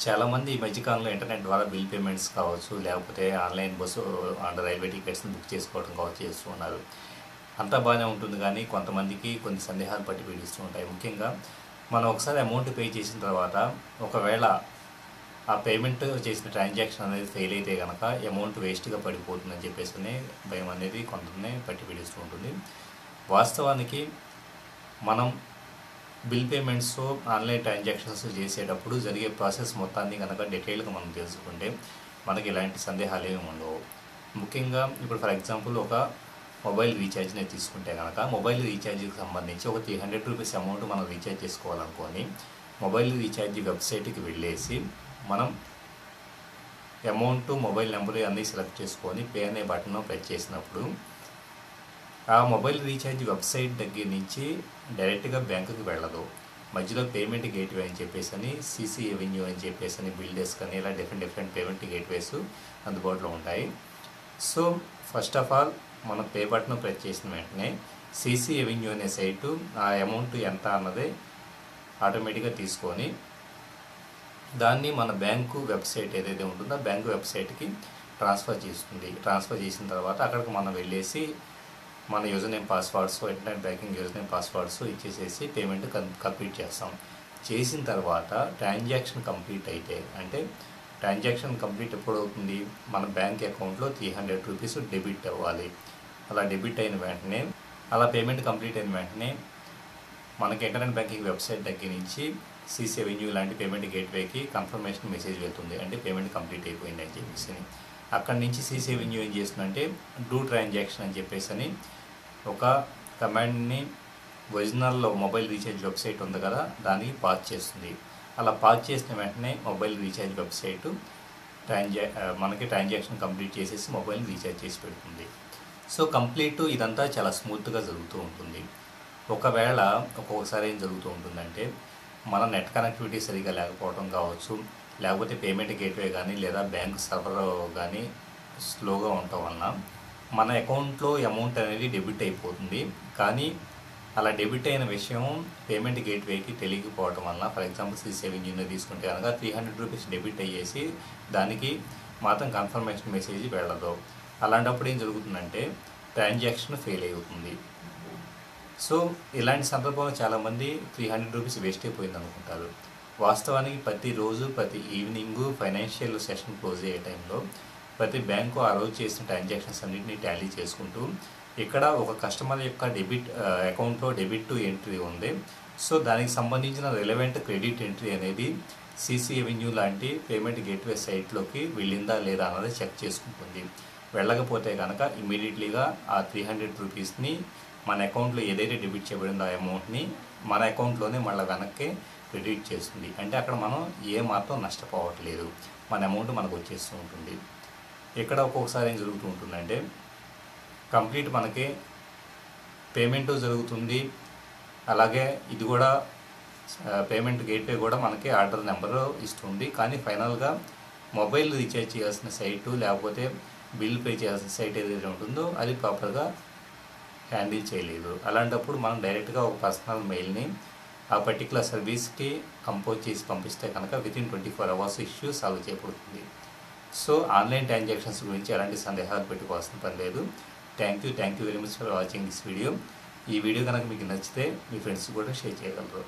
చాలామంది ఈ మధ్యకాలంలో ఇంటర్నెట్ ద్వారా బిల్ పేమెంట్స్ కావచ్చు, లేకపోతే ఆన్లైన్ బస్సు రైల్వే టికెట్స్ని బుక్ చేసుకోవడం కావచ్చు చేస్తూ ఉన్నారు. అంతా బాగానే ఉంటుంది, కానీ కొంతమందికి కొన్ని సందేహాలు పట్టి పీడిస్తూ ఉంటాయి. ముఖ్యంగా మనం ఒకసారి అమౌంట్ పే చేసిన తర్వాత ఒకవేళ ఆ పేమెంట్ చేసిన ట్రాన్సాక్షన్ అనేది ఫెయిల్ అయితే కనుక అమౌంట్ వేస్ట్గా పడిపోతుందని చెప్పేసి భయం అనేది కొంతనే పట్టి పీడిస్తూ ఉంటుంది. వాస్తవానికి మనం బిల్ పేమెంట్స్ ఆన్లైన్ ట్రాన్సాక్షన్స్ చేసేటప్పుడు జరిగే ప్రాసెస్ మొత్తాన్ని కనుక డీటెయిల్గా మనం తెలుసుకుంటే మనకి ఇలాంటి సందేహాలు ఏమి ఉండవు. ముఖ్యంగా ఇప్పుడు ఫర్ ఎగ్జాంపుల్ ఒక మొబైల్ రీఛార్జ్ని తీసుకుంటే కనుక మొబైల్ రీఛార్జ్కి సంబంధించి ఒక 300 రూపీస్ అమౌంట్ మనం రీఛార్జ్ చేసుకోవాలనుకొని మొబైల్ రీఛార్జ్ వెబ్సైట్కి వెళ్ళేసి మనం అమౌంట్, మొబైల్ నెంబర్ అన్నీ సెలెక్ట్ చేసుకొని పే అనే బటన్ ప్రెస్ చేసినప్పుడు ఆ మొబైల్ రీఛార్జ్ వెబ్సైట్ దగ్గర నుంచి డైరెక్ట్గా బ్యాంకుకి వెళ్ళదు. మధ్యలో పేమెంట్ గేట్వే అని చెప్పేసి సిసి ఎవెన్యూ అని చెప్పేసి బిల్ డెస్క్ అని ఇలా డిఫరెంట్ పేమెంట్ గేట్వేస్ అందుబాటులో ఉంటాయి. సో ఫస్ట్ ఆఫ్ ఆల్ మనం పే బటన్ ప్రెస్ చేసిన వెంటనే సిసి ఎవెన్యూ అనే సైటు ఆ అమౌంట్ ఎంత అన్నది ఆటోమేటిక్గా తీసుకొని దాన్ని మన బ్యాంకు వెబ్సైట్ ఏదైతే ఉంటుందో బ్యాంకు వెబ్సైట్కి ట్రాన్స్ఫర్ చేస్తుంది. ట్రాన్స్ఫర్ చేసిన తర్వాత అక్కడికి మనం వెళ్ళేసి మన user name passwords, internet banking user name passwords ఇచ్చేసేసి పేమెంట్ కంప్లీట్ చేస్తాం. చేసిన తర్వాత ట్రాన్సాక్షన్ కంప్లీట్ అయితే, అంటే ట్రాన్సాక్షన్ కంప్లీట్ ఎప్పుడు అవుతుంది, మన బ్యాంక్ అకౌంట్లో 300 రూపీస్ డెబిట్ అవ్వాలి. అలా డెబిట్ అయిన వెంటనే, అలా పేమెంట్ కంప్లీట్ అయిన వెంటనే మనకి ఇంటర్నెట్ బ్యాంకింగ్ వెబ్సైట్ దగ్గర నుంచి సిసి ఎవెన్యూ లాంటి పేమెంట్ గేట్వేకి కన్ఫర్మేషన్ మెసేజ్ వెళ్తుంది, అంటే పేమెంట్ కంప్లీట్ అయిపోయింది అని చెప్పేసి. అక్కడి నుంచి సిసి ఎవెన్యూ ఏం చేస్తుందంటే డూ ట్రాన్సాక్షన్ అని చెప్పేసి ఒక కమాండ్ని ఒరిజినల్లో మొబైల్ రీఛార్జ్ వెబ్సైట్ ఉంది కదా దానికి పాస్ చేస్తుంది. అలా పాస్ చేసిన వెంటనే మొబైల్ రీఛార్జ్ వెబ్సైట్ మనకి ట్రాన్సాక్షన్ కంప్లీట్ చేసేసి మొబైల్ రీఛార్జ్ చేసి పెడుతుంది. సో కంప్లీట్ ఇదంతా చాలా స్మూత్గా జరుగుతూ ఉంటుంది. ఒకవేళ ఒక్కొక్కసారి ఏం జరుగుతూ ఉంటుందంటే మన నెట్ కనెక్టివిటీ సరిగా లేకపోవడం కావచ్చు, లేకపోతే పేమెంట్ గేట్వే కానీ లేదా బ్యాంక్ సర్వర్ కానీ స్లోగా ఉండటం వలన మన అకౌంట్లో అమౌంట్ అనేది డెబిట్ అయిపోతుంది. కానీ అలా డెబిట్ అయిన విషయం పేమెంట్ గేట్వేకి తెలియకపోవడం వలన, ఫర్ ఎగ్జాంపుల్ సిసి ఎవెన్యూని తీసుకుంటే కనుక 300 రూపీస్ డెబిట్ అయ్యేసి దానికి మాత్రం కన్ఫర్మేషన్ మెసేజ్ వెళ్ళదు. అలాంటప్పుడు ఏం జరుగుతుందంటే ట్రాన్సాక్షన్ ఫెయిల్ అవుతుంది. సో ఇలాంటి సందర్భంలో చాలామంది 300 రూపీస్ వేస్ట్ అయిపోయింది అనుకుంటారు. వాస్తవానికి ప్రతిరోజు ప్రతి ఈవినింగ్ ఫైనాన్షియల్ సెషన్ క్లోజ్ అయ్యే టైంలో ప్రతి బ్యాంకు ఆ రోజు చేసిన ట్రాన్సాక్షన్స్ అన్నింటినీ టాలీ చేసుకుంటూ ఇక్కడ ఒక కస్టమర్ యొక్క అకౌంట్లో డెబిట్ టు ఎంట్రీ ఉంది. సో దానికి సంబంధించిన రిలవెంట్ క్రెడిట్ ఎంట్రీ అనేది సిసి ఎవెన్యూ లాంటి పేమెంట్ గేట్వే సైట్లోకి వెళ్ళిందా లేదా అన్నది చెక్ చేసుకుంటుంది. వెళ్ళకపోతే కనుక ఇమీడియట్లీగా ఆ 300 రూపీస్ని మన అకౌంట్లో ఏదైతే డెబిట్ చేయబడిందో ఆ అమౌంట్ని మన అకౌంట్లోనే మళ్ళీ వెనక్కి క్రెడిట్ చేస్తుంది. అంటే అక్కడ మనం ఏమాత్రం నష్టపోవట్లేదు, మన అమౌంట్ మనకు వచ్చేస్తూ ఉంటుంది. ఇక్కడ ఒక్కొక్కసారి ఏం జరుగుతూ ఉంటుందంటే కంప్లీట్ మనకి పేమెంట్ జరుగుతుంది, అలాగే ఇది కూడా పేమెంట్ గేట్వే కూడా మనకి ఆర్డర్ నెంబర్ ఇస్తుంది. కానీ ఫైనల్గా మొబైల్ రీఛార్జ్ చేయాల్సిన సైటు లేకపోతే బిల్ పే చేయాల్సిన సైట్ ఏదైతే ఉంటుందో అది ప్రాపర్గా హ్యాండిల్ చేయలేదు. అలాంటప్పుడు మనం డైరెక్ట్గా ఒక పర్సనల్ మెయిల్ని ఆ పర్టికులర్ సర్వీస్కి కంపోజ్ చేసి పంపిస్తే కనుక వితిన్ 24 అవర్స్ ఇష్యూ సాల్వ్ చేయబడుతుంది. సో ఆన్లైన్ ట్రాన్సాక్షన్స్ గురించి ఎలాంటి సందేహాలు పెట్టుకోవాల్సిన పని లేదు. Thank you very much for watching this video. ఈ వీడియో కనుక మీకు నచ్చితే మీ ఫ్రెండ్స్ కూడా షేర్ చేయగలరు.